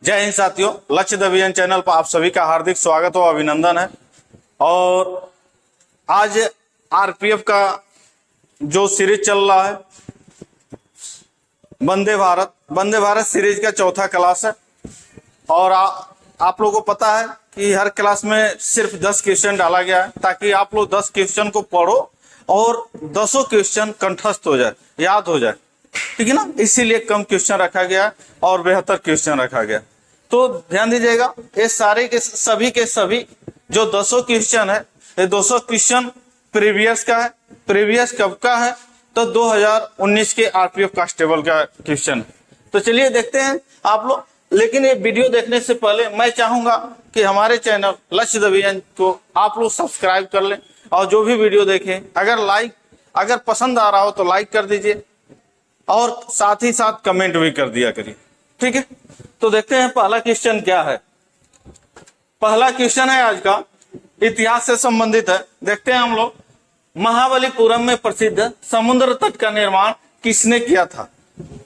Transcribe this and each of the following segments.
जय हिंद साथियों, लक्ष्य डिवीजन चैनल पर आप सभी का हार्दिक स्वागत और अभिनंदन है। और आज आरपीएफ का जो सीरीज चल रहा है वंदे भारत सीरीज का चौथा क्लास है। और आप लोगों को पता है कि हर क्लास में सिर्फ 10 क्वेश्चन डाला गया है ताकि आप लोग 10 क्वेश्चन को पढ़ो और 10 क्वेश्चन कंठस्थ हो जाए, याद हो जाए, ठीक है ना। इसीलिए कम क्वेश्चन रखा गया और बेहतर क्वेश्चन रखा गया। तो ध्यान दीजिएगा, ये सारे के सभी जो 200 क्वेश्चन है, ये 200 क्वेश्चन प्रीवियस का है। प्रीवियस कब का है? तो 2019 के आरपीएफ कांस्टेबल का क्वेश्चन है। तो चलिए देखते हैं आप लोग। लेकिन ये वीडियो देखने से पहले मैं चाहूंगा कि हमारे चैनल लक्ष्य डिवीजन को आप लोग सब्सक्राइब कर लें और जो भी वीडियो देखें अगर पसंद आ रहा हो तो लाइक कर दीजिए और साथ ही साथ कमेंट भी कर दिया करिए, ठीक है। तो देखते हैं पहला क्वेश्चन क्या है। पहला क्वेश्चन है आज का, इतिहास से संबंधित है। देखते हैं हम लोग। महाबलीपुरम में प्रसिद्ध समुद्र तट का निर्माण किसने किया था?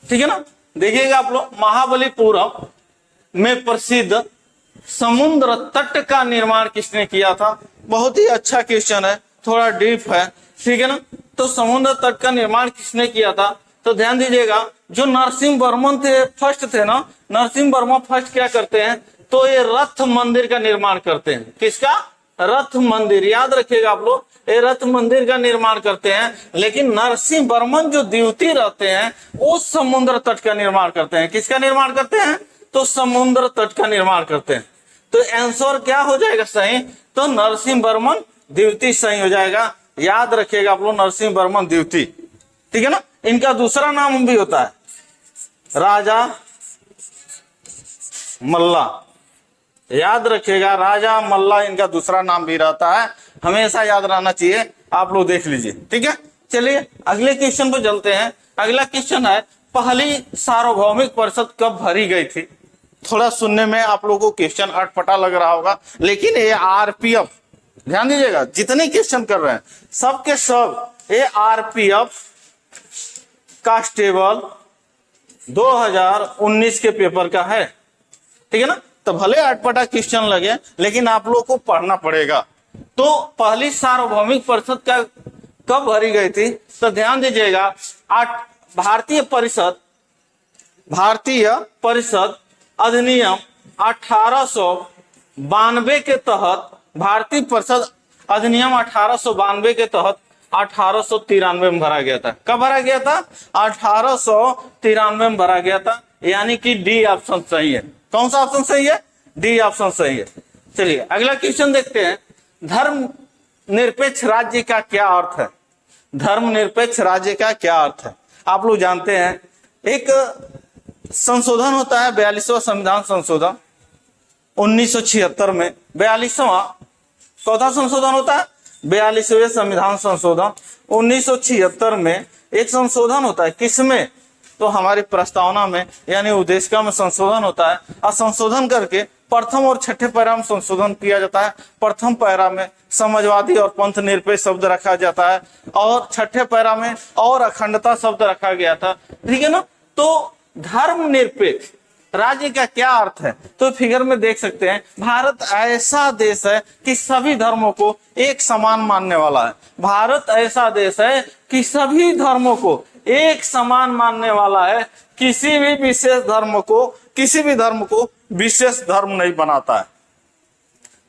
ठीक है ना। देखिएगा आप लोग, महाबलीपुरम में प्रसिद्ध समुद्र तट का निर्माण किसने किया था? बहुत ही अच्छा क्वेश्चन है, थोड़ा डीप है, ठीक है ना। तो समुद्र तट का निर्माण किसने किया था? तो ध्यान दीजिएगा, जो नरसिंह वर्मन थे, फर्स्ट थे ना, नरसिंह वर्मा फर्स्ट क्या करते हैं? तो ये रथ मंदिर का निर्माण करते हैं। किसका? रथ मंदिर। याद रखिएगा आप लोग, ये रथ मंदिर का निर्माण करते हैं। लेकिन नरसिंह वर्मन जो द्वितीय रहते हैं वो समुद्र तट का निर्माण करते हैं। किसका निर्माण करते हैं? तो समुद्र तट का निर्माण करते हैं। तो आंसर क्या हो जाएगा सही? तो नरसिंह वर्मन द्वितीय सही हो जाएगा। याद रखिएगा आप लोग, नरसिंह वर्मन द्वितीय, ठीक है ना। इनका दूसरा नाम भी होता है राजा मल्ला। याद रखिएगा, राजा मल्ला इनका दूसरा नाम भी रहता है, हमेशा याद रहना चाहिए। आप लोग देख लीजिए, ठीक है। चलिए अगले क्वेश्चन पे चलते हैं। अगला क्वेश्चन है, पहली सार्वभौमिक परिषद कब भरी गई थी? थोड़ा सुनने में आप लोगों को क्वेश्चन अटपटा लग रहा होगा, लेकिन ये आरपीएफ, ध्यान दीजिएगा, जितने क्वेश्चन कर रहे हैं सबके सब ये आरपीएफ कांस्टेबल 2019 के पेपर का है, ठीक है ना। तो भले अटपटा क्वेश्चन लगे लेकिन आप लोग को पढ़ना पड़ेगा। तो पहली सार्वभौमिक परिषद का कब भरी गई थी? तो ध्यान दीजिएगा, भारतीय परिषद अधिनियम 1892 के तहत, भारतीय परिषद अधिनियम 1892 के तहत 1893 में भरा गया था। कब भरा गया था? 1893 में भरा गया था। यानी कि डी ऑप्शन सही है। कौन सा ऑप्शन सही है? डी ऑप्शन सही है। चलिए अगला क्वेश्चन देखते हैं। धर्म निरपेक्ष राज्य का क्या अर्थ है? धर्म निरपेक्ष राज्य का क्या अर्थ है? आप लोग जानते हैं, एक संशोधन होता है 42वां संविधान संशोधन 1976 में। 42वां चौथा संशोधन होता है, 42वें संविधान संशोधन 1976 में एक संशोधन होता है। किसमें? तो हमारी प्रस्तावना में, यानी उद्देशिका में संशोधन होता है। और संशोधन करके प्रथम और छठे पैरा में संशोधन किया जाता है। प्रथम पैरा में समाजवादी और पंथ निरपेक्ष शब्द रखा जाता है और छठे पैरा में और अखंडता शब्द रखा गया था, ठीक है ना। तो धर्म निरपेक्ष राज्य का क्या अर्थ है? तो फिगर में देख सकते हैं, भारत ऐसा देश है कि सभी धर्मों को एक समान मानने वाला है। भारत ऐसा देश है कि सभी धर्मों को एक समान मानने वाला है। किसी भी धर्म को विशेष धर्म नहीं बनाता है।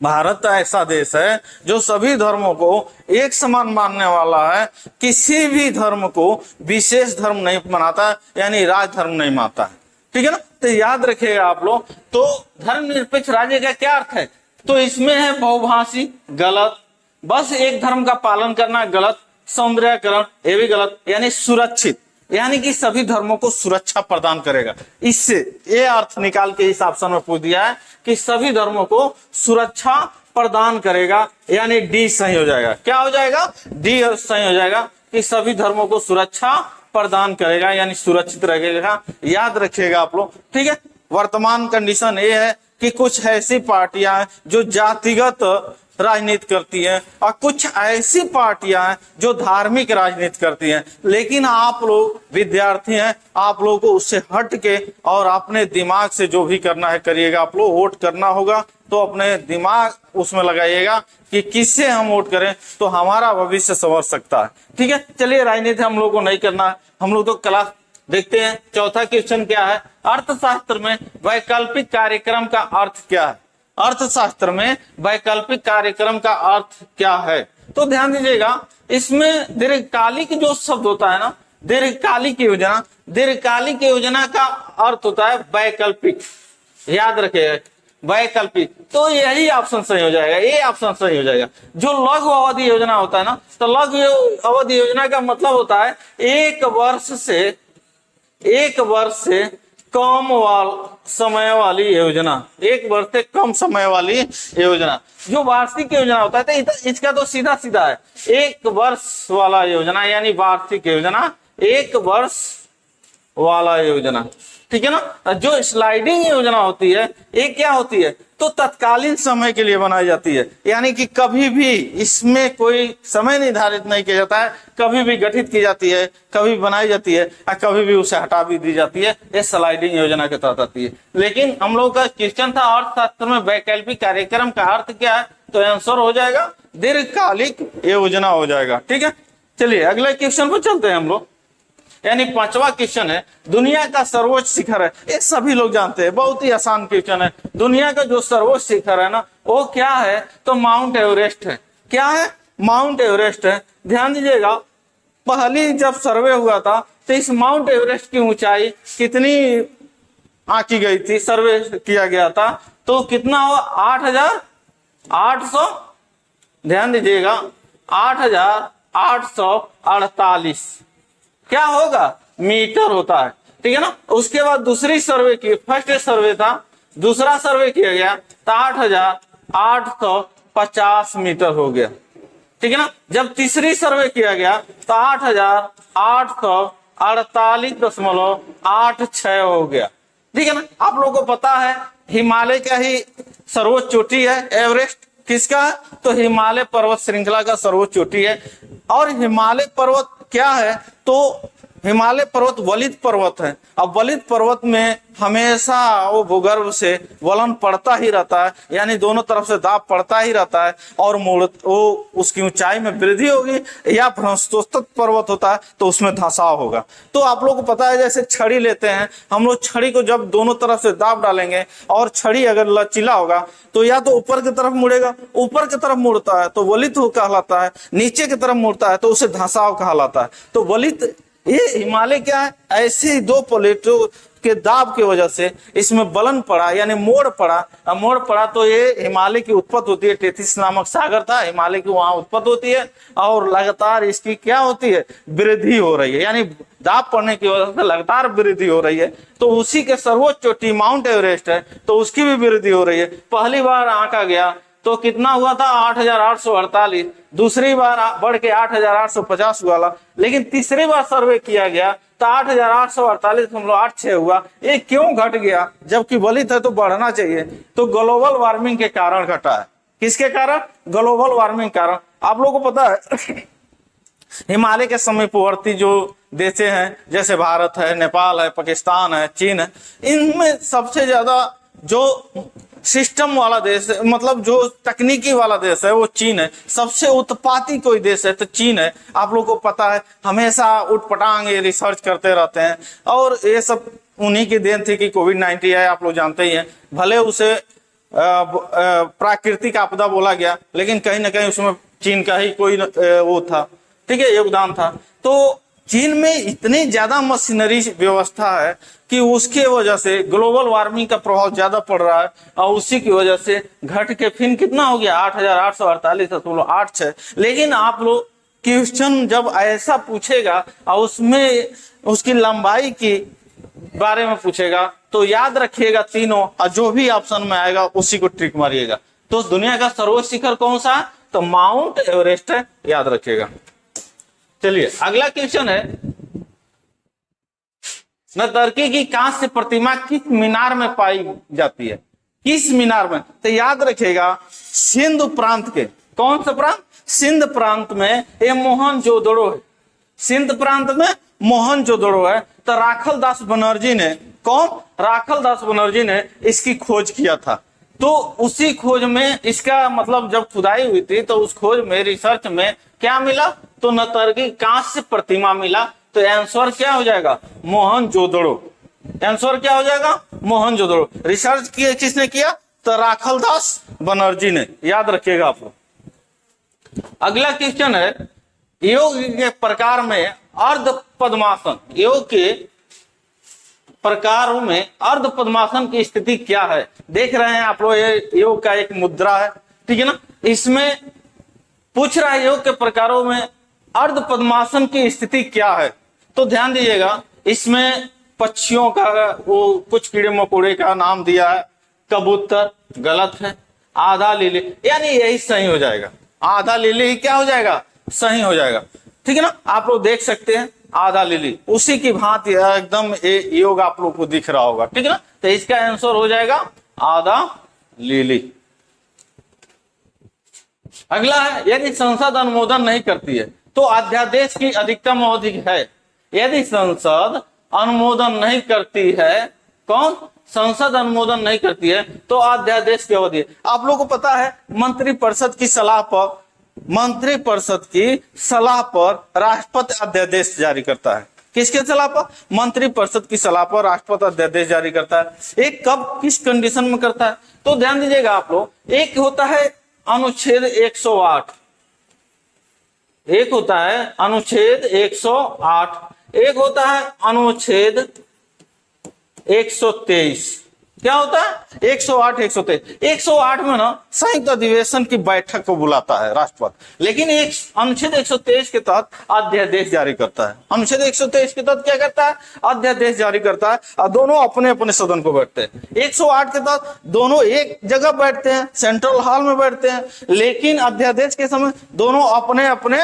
भारत ऐसा देश है जो सभी धर्मों को एक समान मानने वाला है, किसी भी धर्म को विशेष धर्म नहीं बनाता, यानी राज धर्म नहीं मानता है, ठीक है ना। तो याद रखिएगा आप लोग। तो धर्मनिरपेक्ष राज्य का क्या अर्थ है? तो इसमें है बहुभाषी, गलत। बस एक धर्म का पालन करना, गलत। सौंदर्यकरण, ये भी गलत। यानी सुरक्षित, यानी कि सभी धर्मों को सुरक्षा प्रदान करेगा। इससे ये अर्थ निकाल के इस ऑप्शन में पूछ दिया है कि सभी धर्मों को सुरक्षा प्रदान करेगा, यानी डी सही हो जाएगा। क्या हो जाएगा? डी सही हो जाएगा कि सभी धर्मों को सुरक्षा प्रदान करेगा, यानी सुरक्षित रहेगा। याद रखिएगा आप लोग, ठीक है। वर्तमान कंडीशन ये है कि कुछ ऐसी पार्टियां जो जातिगत राजनीति करती हैं और कुछ ऐसी पार्टियां हैं जो धार्मिक राजनीति करती हैं। लेकिन आप लोग विद्यार्थी हैं, आप लोगों को उससे हट के और अपने दिमाग से जो भी करना है करिएगा। आप लोग वोट करना होगा तो अपने दिमाग उसमें लगाइएगा कि किससे हम वोट करें तो हमारा भविष्य संवर सकता है। ठीक है, चलिए राजनीति हम लोग को नहीं करना है, हम लोग तो क्लास देखते हैं। चौथा क्वेश्चन क्या है, अर्थशास्त्र में वैकल्पिक कार्यक्रम का अर्थ क्या है। अर्थशास्त्र में वैकल्पिक कार्यक्रम का अर्थ क्या है, तो ध्यान दीजिएगा इसमें दीर्घकालिक जो शब्द होता है ना, दीर्घकालिक योजना, दीर्घकालिक योजना का अर्थ होता है वैकल्पिक, याद रखिएगा वैकल्पिक। तो यही ऑप्शन सही हो जाएगा, ये ऑप्शन सही हो जाएगा। जो लघु अवधि योजना होता है ना, तो लघु अवधि योजना का मतलब होता है एक वर्ष से कम समय वाली योजना, एक वर्ष से कम समय वाली योजना। जो वार्षिक योजना होता है तो इसका तो सीधा सीधा है, एक वर्ष वाला योजना यानी वार्षिक योजना, एक वर्ष वाला योजना। ठीक है ना। जो स्लाइडिंग योजना होती है ये क्या होती है, तो तत्कालीन समय के लिए बनाई जाती है, यानी कि कभी भी इसमें कोई समय निर्धारित नहीं किया जाता है, कभी भी गठित की जाती है, कभी बनाई जाती है और कभी भी उसे हटा भी दी जाती है। ये स्लाइडिंग योजना के तहत आती है। लेकिन हम लोग का क्वेश्चन था अर्थशास्त्र में वैकल्पिक कार्यक्रम का अर्थ क्या है, तो आंसर हो जाएगा दीर्घकालिक योजना हो जाएगा। ठीक है, चलिए अगले क्वेश्चन पर चलते हैं हम लोग, यानी पांचवा क्वेश्चन है दुनिया का सर्वोच्च शिखर है। ये सभी लोग जानते हैं, बहुत ही आसान क्वेश्चन है। दुनिया का जो सर्वोच्च शिखर है ना वो क्या है, तो माउंट एवरेस्ट है। क्या है, माउंट एवरेस्ट है। ध्यान दीजिएगा पहली जब सर्वे हुआ था तो इस माउंट एवरेस्ट की ऊंचाई कितनी आंकी गई थी, सर्वे किया गया था, तो कितना हुआ 8,800, ध्यान दीजिएगा 8,848 क्या होगा, मीटर होता है। ठीक है ना। उसके बाद दूसरी सर्वे की, फर्स्ट सर्वे था, दूसरा सर्वे किया गया तो 8,850 मीटर हो गया। ठीक है ना। जब तीसरी सर्वे किया गया तो 8,848.86 हो गया। ठीक है ना। आप लोगों को पता है हिमालय का ही सर्वोच्च चोटी है एवरेस्ट। किसका, तो हिमालय पर्वत श्रृंखला का सर्वोच्च चोटी है। और हिमालय पर्वत क्या है, तो हिमालय पर्वत वलित पर्वत है। अब वलित पर्वत में हमेशा वो भूगर्भ से वलन पड़ता ही रहता है, यानी दोनों तरफ से दाब पड़ता ही रहता है और वो उसकी ऊंचाई में वृद्धि होगी, या भ्रष्टोत्तर पर्वत होता है तो उसमें धंसाव होगा। तो आप लोगों को पता है जैसे छड़ी लेते हैं हम लोग, छड़ी को जब दोनों तरफ से दाब डालेंगे और छड़ी अगर लचीला होगा तो या तो ऊपर की तरफ मुड़ेगा, ऊपर की तरफ मुड़ता है तो वलित कहलाता है, नीचे की तरफ मुड़ता है तो उसे धंसाव कहलाता है। तो वलित, ये हिमालय क्या है, ऐसे ही दो प्लेटों के दाब की वजह से इसमें बलन पड़ा यानी मोड़ पड़ा तो ये हिमालय की उत्पत्ति होती है। टेथिस नामक सागर था, हिमालय की वहां उत्पत्ति होती है और लगातार इसकी क्या होती है, वृद्धि हो रही है, यानी दाब पड़ने की वजह से लगातार वृद्धि हो रही है। तो उसी के सर्वोच्च चोटी माउंट एवरेस्ट है तो उसकी भी वृद्धि हो रही है। पहली बार आंका गया तो कितना हुआ था 8,848, दूसरी बार बढ़ के 8,850 हुआ, लेकिन तीसरी बार सर्वे किया गया तो 8,848.86 हुआ। ये क्यों घट गया, जबकि वलित है तो बढ़ना चाहिए, तो ग्लोबल वार्मिंग के कारण घटा है। किसके कारण, ग्लोबल वार्मिंग कारण। आप लोगों को पता है हिमालय के समीपवर्ती जो देश हैं जैसे भारत है, नेपाल है, पाकिस्तान है, चीन है, इनमें सबसे ज्यादा जो सिस्टम वाला देश है, मतलब जो तकनीकी वाला देश है वो चीन है। सबसे उत्पाती कोई देश है तो चीन है। आप लोगों को पता है हमेशा उठपटांग ये रिसर्च करते रहते हैं और ये सब उन्हीं की देन थी कि कोविड-19 है, आप लोग जानते ही हैं। भले उसे प्राकृतिक आपदा बोला गया लेकिन कहीं ना कहीं उसमें चीन का ही कोई वो था, ठीक है, योगदान था। तो चीन में इतनी ज्यादा मशीनरी व्यवस्था है कि उसके वजह से ग्लोबल वार्मिंग का प्रभाव ज्यादा पड़ रहा है और उसी की वजह से घट के फिर कितना हो गया 8,848.86। लेकिन आप लोग क्वेश्चन जब ऐसा पूछेगा और उसमें उसकी लंबाई की बारे में पूछेगा तो याद रखिएगा तीनों, और जो भी ऑप्शन में आएगा उसी को ट्रिक मारिएगा। तो दुनिया का सर्वोच्च शिखर कौन सा, तो माउंट एवरेस्ट है, याद रखिएगा। चलिए अगला क्वेश्चन है, न तुर्की की कांस्य प्रतिमा किस मीनार में पाई जाती है। किस मीनार में? तो याद रखिएगा सिंध प्रांत के, कौन सा प्रांत? सिंध प्रांत में ये मोहनजोदड़ो है, सिंध प्रांत में मोहनजोदड़ो है। तो राखल दास बनर्जी ने, कौन? राखल दास बनर्जी ने इसकी खोज किया था। तो उसी खोज में इसका मतलब जब खुदाई हुई थी तो उस खोज में, रिसर्च में क्या मिला? तो नतर्गी कांस्य प्रतिमा मिला। तो आंसर क्या हो जाएगा? मोहनजोदड़ो। आंसर क्या हो जाएगा? मोहनजोदड़ो। रिसर्च किया किसने किया? तो राखल दास बनर्जी ने, याद रखिएगा आप लोग। अगला क्वेश्चन है, योग के प्रकार में अर्ध पद्मासन, योग के प्रकारों में अर्ध पद्मासन की स्थिति क्या है? देख रहे हैं आप लोग, ये योग का एक मुद्रा है, ठीक है ना। इसमें पूछ रहा है योग के प्रकारों में अर्ध पद्मासन की स्थिति क्या है। तो ध्यान दीजिएगा, इसमें पक्षियों का, वो कुछ कीड़े मकोड़े का नाम दिया है। कबूतर गलत है, आधा लीली, यानी यही सही हो जाएगा। आधा लीली क्या हो जाएगा? सही हो जाएगा, ठीक है ना। आप लोग देख सकते हैं आधा लीली, उसी की भांति एकदम योग आप लोग को दिख रहा होगा, ठीक है ना। तो इसका आंसर हो जाएगा आधा लीली। अगला है, यदि संसद अनुमोदन नहीं करती है तो अध्यादेश की अधिकतम अवधि है। यदि संसद अनुमोदन नहीं करती है, कौन? संसद अनुमोदन नहीं करती है तो अध्यादेश की अवधि। आप लोगों को पता है मंत्रिपरिषद की सलाह पर, मंत्रिपरिषद की सलाह पर राष्ट्रपति अध्यादेश जारी करता है। किसके सलाह पर? मंत्रिपरिषद की सलाह पर राष्ट्रपति अध्यादेश जारी करता है। एक कब, किस कंडीशन में करता है? तो ध्यान दीजिएगा आप लोग, एक होता है अनुच्छेद 108, एक होता है अनुच्छेद 108, एक होता है अनुच्छेद 123। क्या होता है? 108, 123। 108 में ना संयुक्त अधिवेशन की बैठक को बुलाता है राष्ट्रपति, लेकिन एक अनुच्छेद 123 के तहत अध्यादेश जारी करता है। अनुच्छेद 123 के तहत क्या करता है? अध्यादेश जारी करता है, और दोनों अपने अपने सदन को बैठते हैं। 108 के तहत दोनों एक जगह बैठते हैं, सेंट्रल हॉल में बैठते हैं, लेकिन अध्यादेश के समय दोनों अपने अपने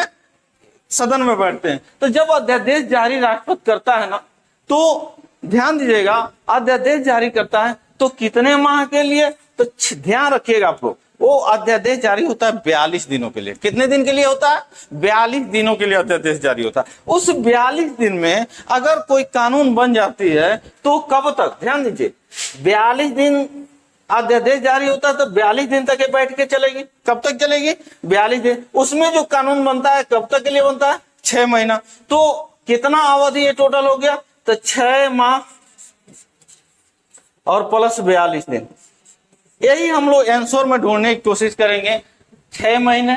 सदन में बैठते हैं। तो जब अध्यादेश जारी राष्ट्रपति करता है ना, तो ध्यान दीजिएगा, अध्यादेश जारी करता है तो कितने माह के लिए? तो ध्यान रखिएगा आप लोग, वो अध्यादेश जारी होता है 42 दिनों के लिए। कितने दिन के लिए होता है? 42 दिनों के लिए अध्यादेश जारी होता है। उस 42 दिन में अगर कोई कानून बन जाती है तो कब तक? ध्यान दीजिए, 42 दिन अध्यादेश जारी होता है तो 42 दिन तक ये बैठ के चलेगी। कब तक चलेगी? 42 दिन। उसमें जो कानून बनता है कब तक के लिए बनता है? 6 महीना। तो कितना अवधि ये टोटल हो गया? तो 6 माह और प्लस 42 दिन। यही हम लोग आंसर में ढूंढने की कोशिश करेंगे। 6 महीने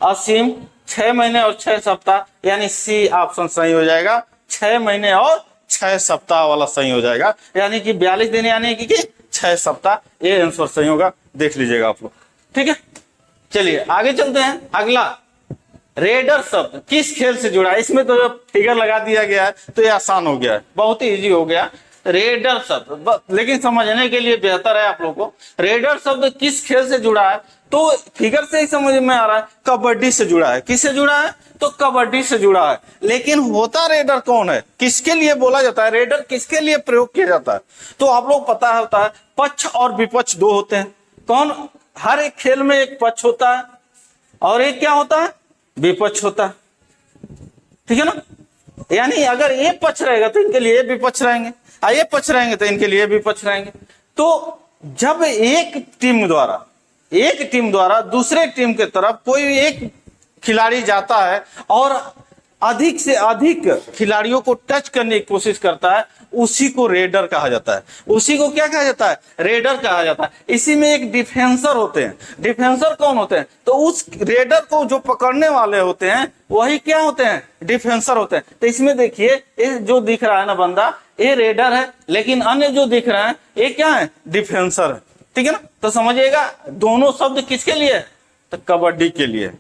असीम, 6 महीने और 6 सप्ताह, यानी सी ऑप्शन सही हो जाएगा। 6 महीने और 6 सप्ताह वाला सही हो जाएगा, यानी कि 42 दिन यानी कि 6 सप्ताह, ये आंसर सही होगा। देख लीजिएगा आप लोग, ठीक है। चलिए आगे चलते हैं। अगला, रेडर शब्द किस खेल से जुड़ा है? इसमें तो जब फिगर लगा दिया गया है तो ये आसान हो गया है, बहुत ही इजी हो गया। रेडर शब्द, लेकिन समझने के लिए बेहतर है आप लोगों को, रेडर शब्द किस खेल से जुड़ा है? तो फिगर से ही समझ में आ रहा है, कबड्डी से जुड़ा है। किससे जुड़ा है? तो कबड्डी से जुड़ा है। लेकिन होता रेडर कौन है? किसके लिए बोला जाता है? रेडर किसके लिए प्रयोग किया जाता है? तो आप लोग पता होता है, पक्ष और विपक्ष दो होते हैं। कौन? हर एक खेल में एक पक्ष होता है और एक क्या होता है? विपक्ष होता है, ठीक है ना। यानी अगर ये पक्ष रहेगा तो इनके लिए विपक्ष रहेंगे, ये पक्ष रहेंगे तो इनके लिए विपक्ष रहेंगे। तो जब एक टीम द्वारा दूसरे टीम के तरफ कोई एक खिलाड़ी जाता है और अधिक से अधिक खिलाड़ियों को टच करने की कोशिश करता है, उसी को रेडर कहा जाता है। उसी को क्या कहा जाता है? रेडर कहा जाता है। इसी में एक डिफेंसर होते हैं। डिफेंसर कौन होते हैं? तो उस रेडर को जो पकड़ने वाले होते हैं वही क्या होते हैं? डिफेंसर होते हैं। तो इसमें देखिए, ये जो दिख रहा है ना बंदा, ये रेडर है, लेकिन अन्य जो दिख रहा है ये क्या है? डिफेंसर है, ठीक है ना। तो समझिएगा दोनों शब्द किसके लिए? तो कबड्डी के लिए।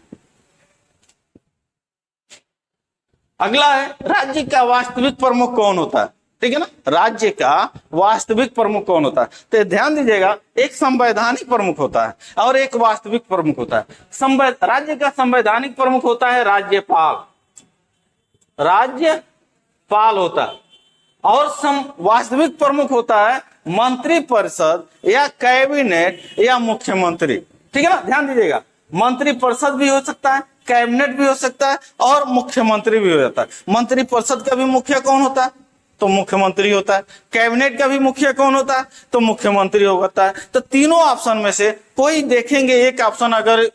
अगला है, राज्य का वास्तविक प्रमुख कौन होता है? ठीक है ना, राज्य का वास्तविक प्रमुख कौन होता है? तो ध्यान दीजिएगा, एक संवैधानिक प्रमुख होता है और एक वास्तविक प्रमुख होता है। राज्य का संवैधानिक प्रमुख होता है राज्यपाल, राज्यपाल होता है, और वास्तविक प्रमुख होता है मंत्रिपरिषद या कैबिनेट या मुख्यमंत्री। ठीक है ना, ध्यान दीजिएगा, मंत्रिपरिषद भी हो सकता है, कैबिनेट भी हो सकता है और मुख्यमंत्री भी हो जाता है। मंत्रिपरिषद का भी मुखिया कौन होता है? तो मुख्यमंत्री होता है। कैबिनेट का भी मुखिया कौन होता है? तो मुख्यमंत्री होता है। तो तीनों ऑप्शन में से कोई देखेंगे, एक ऑप्शन अगर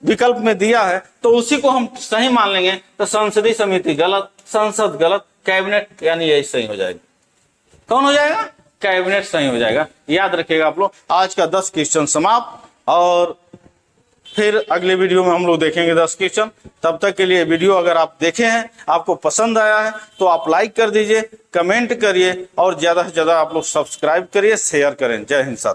विकल्प में दिया है तो उसी को हम सही मान लेंगे। तो संसदीय समिति गलत, संसद गलत, कैबिनेट यानी यही सही हो जाएगा। कौन हो जाएगा? कैबिनेट सही हो जाएगा। याद रखिएगा आप लोग। आज का 10 क्वेश्चन समाप्त, और फिर अगले वीडियो में हम लोग देखेंगे 10 क्वेश्चन। तब तक के लिए वीडियो अगर आप देखे हैं, आपको पसंद आया है तो आप लाइक कर दीजिए, कमेंट करिए और ज्यादा से ज्यादा आप लोग सब्सक्राइब करिए, शेयर करें। जय हिंद साथी।